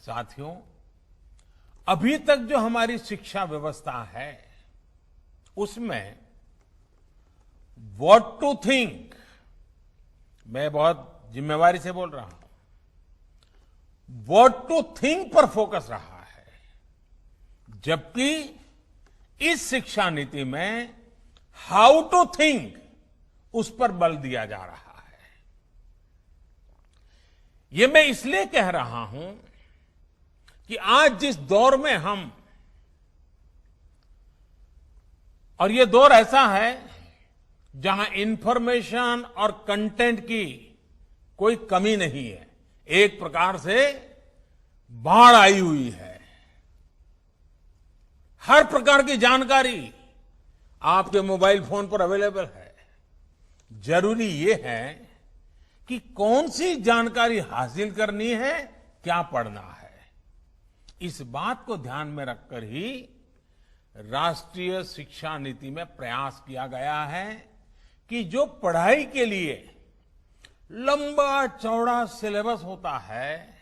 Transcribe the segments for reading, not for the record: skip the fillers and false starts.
साथियों, अभी तक जो हमारी शिक्षा व्यवस्था है उसमें व्हाट टू थिंक, मैं बहुत जिम्मेवारी से बोल रहा हूं, व्हाट टू थिंक पर फोकस रहा है, जबकि इस शिक्षा नीति में हाउ टू थिंक उस पर बल दिया जा रहा है। ये मैं इसलिए कह रहा हूं कि आज जिस दौर में हम, और ये दौर ऐसा है जहां इंफॉर्मेशन और कंटेंट की कोई कमी नहीं है, एक प्रकार से बाढ़ आई हुई है। हर प्रकार की जानकारी आपके मोबाइल फोन पर अवेलेबल है। जरूरी ये है कि कौन सी जानकारी हासिल करनी है, क्या पढ़ना है। इस बात को ध्यान में रखकर ही राष्ट्रीय शिक्षा नीति में प्रयास किया गया है कि जो पढ़ाई के लिए लंबा चौड़ा सिलेबस होता है,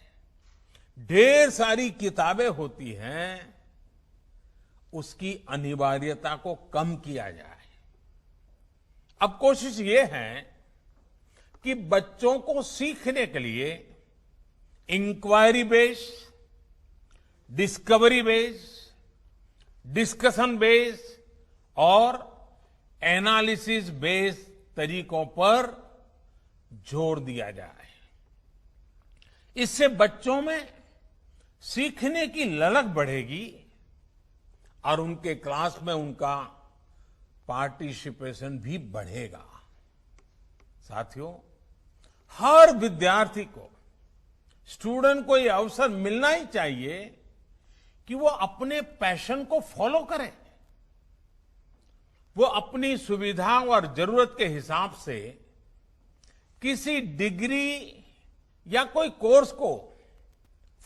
ढेर सारी किताबें होती हैं, उसकी अनिवार्यता को कम किया जाए। अब कोशिश ये है कि बच्चों को सीखने के लिए inquiry based, discovery based, discussion based और एनालिसिस बेस्ड तरीकों पर जोर दिया जाए। इससे बच्चों में सीखने की ललक बढ़ेगी और उनके क्लास में उनका पार्टिसिपेशन भी बढ़ेगा। साथियों, हर विद्यार्थी को, स्टूडेंट को यह अवसर मिलना ही चाहिए कि वो अपने पैशन को फॉलो करे। वो अपनी सुविधा और जरूरत के हिसाब से किसी डिग्री या कोई कोर्स को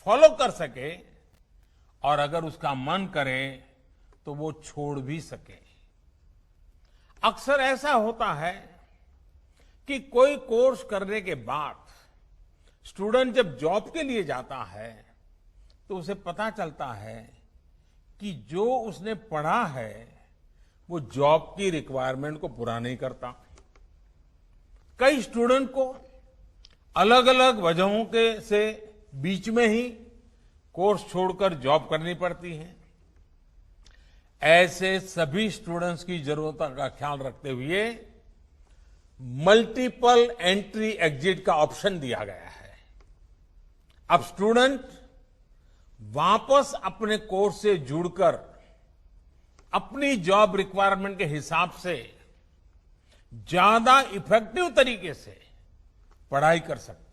फॉलो कर सके और अगर उसका मन करे तो वो छोड़ भी सके। अक्सर ऐसा होता है कि कोई कोर्स करने के बाद स्टूडेंट जब जॉब के लिए जाता है तो उसे पता चलता है कि जो उसने पढ़ा है वो जॉब की रिक्वायरमेंट को पूरा नहीं करता। कई स्टूडेंट को अलग अलग वजहों के से बीच में ही कोर्स छोड़कर जॉब करनी पड़ती है। ऐसे सभी स्टूडेंट्स की जरूरतों का ख्याल रखते हुए मल्टीपल एंट्री एग्जिट का ऑप्शन दिया गया है। अब स्टूडेंट वापस अपने कोर्स से जुड़कर अपनी जॉब रिक्वायरमेंट के हिसाब से ज्यादा इफेक्टिव तरीके से पढ़ाई कर सकते हैं।